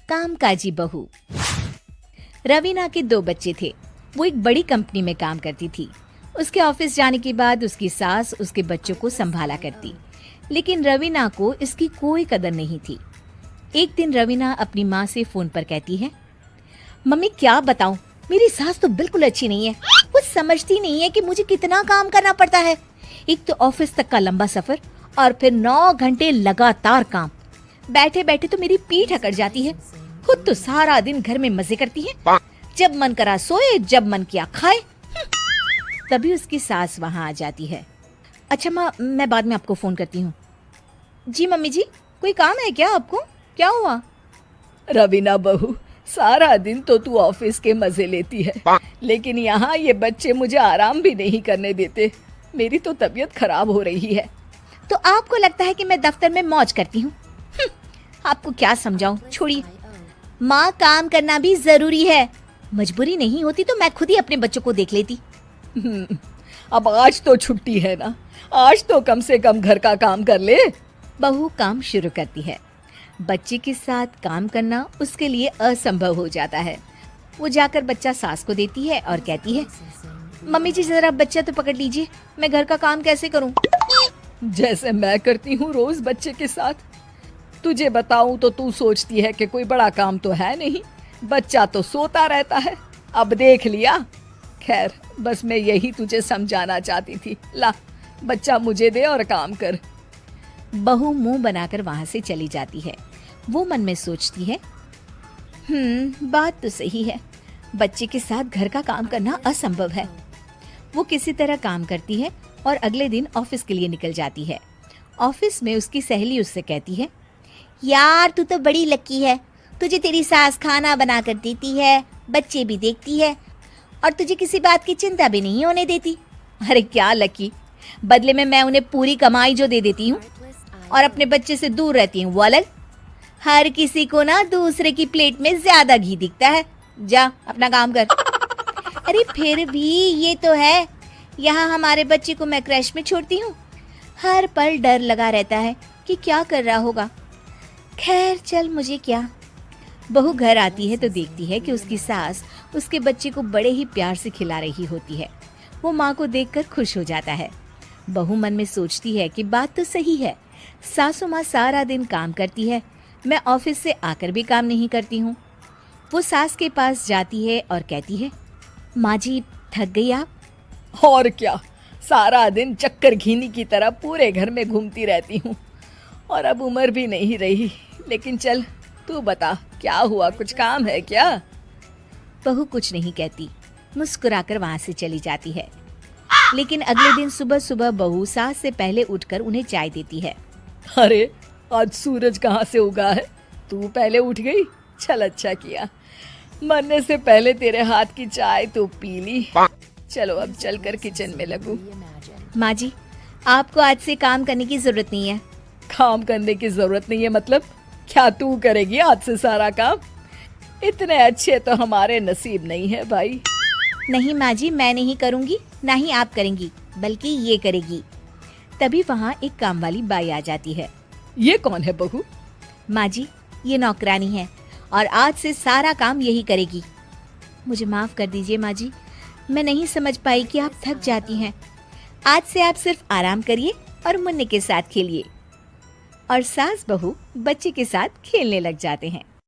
कामकाजी बहू। रवीना के 2 बच्चे थे। वो एक बड़ी कंपनी में काम करती थी। उसके ऑफिस जाने के बाद उसकी सास उसके बच्चों को संभाला करती, लेकिन रवीना को इसकी कोई कदर नहीं थी। एक दिन रवीना अपनी माँ से फोन पर कहती है, मम्मी क्या बताऊं, मेरी सास तो बिल्कुल अच्छी नहीं है। वो समझती नहीं है कि मुझे कितना काम करना पड़ता है। एक तो ऑफिस तक का लंबा सफर और फिर 9 घंटे लगातार काम। बैठे बैठे तो मेरी पीठ अकड़ जाती है। खुद तो सारा दिन घर में मजे करती है, जब मन करा सोए, जब मन किया खाए। तभी उसकी सास वहाँ आ जाती है। अच्छा माँ, मैं बाद में आपको फोन करती हूँ। जी मम्मी जी, कोई काम है क्या आपको? क्या हुआ? रवीना बहू, सारा दिन तो तू ऑफिस के मजे लेती है, लेकिन यहाँ ये बच्चे मुझे आराम भी नहीं करने देते। मेरी तो तबीयत खराब हो रही है। तो आपको लगता है कि मैं दफ्तर में मौज करती हूँ? आपको क्या समझाऊं, छोड़िए। माँ, काम करना भी जरूरी है। मजबूरी नहीं होती तो मैं खुद ही अपने बच्चों को देख लेती। अब आज तो छुट्टी है ना, आज तो कम से कम घर का काम कर ले। बहू काम शुरू करती है। बच्चे के साथ काम करना उसके लिए असंभव हो जाता है। वो जाकर बच्चा सास को देती है और कहती है, मम्मी जी जरा बच्चा तो पकड़ लीजिए, मैं घर का काम कैसे करूं? जैसे मैं करती हूँ रोज बच्चे के साथ। तुझे बताऊं तो तू सोचती है कि कोई बड़ा काम तो है नहीं, बच्चा तो सोता रहता है। अब देख लिया। खैर, बस मैं यही तुझे समझाना चाहती थी। ला, बच्चा मुझे दे और काम कर। बहू मुंह बनाकर वहां से चली जाती है। वो मन में सोचती है, बात तो सही है, बच्चे के साथ घर का काम करना असंभव है। वो किसी तरह काम करती है और अगले दिन ऑफिस के लिए निकल जाती है। ऑफिस में उसकी सहेली उससे कहती है, यार तू तो बड़ी लकी है, तुझे तेरी सास खाना बना कर देती है, बच्चे भी देखती है और तुझे किसी बात की चिंता भी नहीं होने देती। अरे क्या लकी, बदले में मैं उन्हें पूरी कमाई जो दे देती हूँ और अपने बच्चे से दूर रहती हूँ, वो अलग। हर किसी को ना दूसरे की प्लेट में ज्यादा घी दिखता है। जा अपना काम कर। अरे फिर भी ये तो है, यहाँ हमारे बच्चे को मैं क्रैश में छोड़ती हूँ, हर पल डर लगा रहता है कि क्या कर रहा होगा। खैर चल, मुझे क्या। बहू घर आती है तो देखती है कि उसकी सास उसके बच्चे को बड़े ही प्यार से खिला रही होती है। वो माँ को देखकर खुश हो जाता है। बहू मन में सोचती है कि बात तो सही है, सासू माँ सारा दिन काम करती है, मैं ऑफिस से आकर भी काम नहीं करती हूँ। वो सास के पास जाती है और कहती है, माँ जी थक गई आप? और क्या, सारा दिन चक्कर घीनी की तरह पूरे घर में घूमती रहती हूँ और अब उम्र भी नहीं रही। लेकिन चल तू बता, क्या हुआ, कुछ काम है क्या? बहू कुछ नहीं कहती, मुस्कुराकर वहां से चली जाती है। लेकिन अगले दिन सुबह सुबह बहू सास से पहले उठकर उन्हें चाय देती है। अरे आज सूरज कहाँ से उगा है, तू पहले उठ गई? चल अच्छा किया, मरने से पहले तेरे हाथ की चाय तो पी ली। चलो अब चलकर किचन में लगूं। माँ जी, आपको आज से काम करने की जरूरत नहीं है। काम करने की जरूरत नहीं है मतलब? क्या तू करेगी आज से सारा काम? इतने अच्छे तो हमारे नसीब नहीं है भाई। नहीं माँ जी, मैं नहीं करूँगी, ना ही आप करेंगी, बल्कि ये करेगी। तभी वहाँ एक काम वाली बाई आ जाती है। ये कौन है बहू? माँ जी, ये नौकरानी है और आज से सारा काम यही करेगी। मुझे माफ कर दीजिए माँ जी, मैं नहीं समझ पाई कि आप थक जाती हैं। आज से आप सिर्फ आराम करिए और मुन्ने के साथ खेलिए। और सास बहू बच्चे के साथ खेलने लग जाते हैं।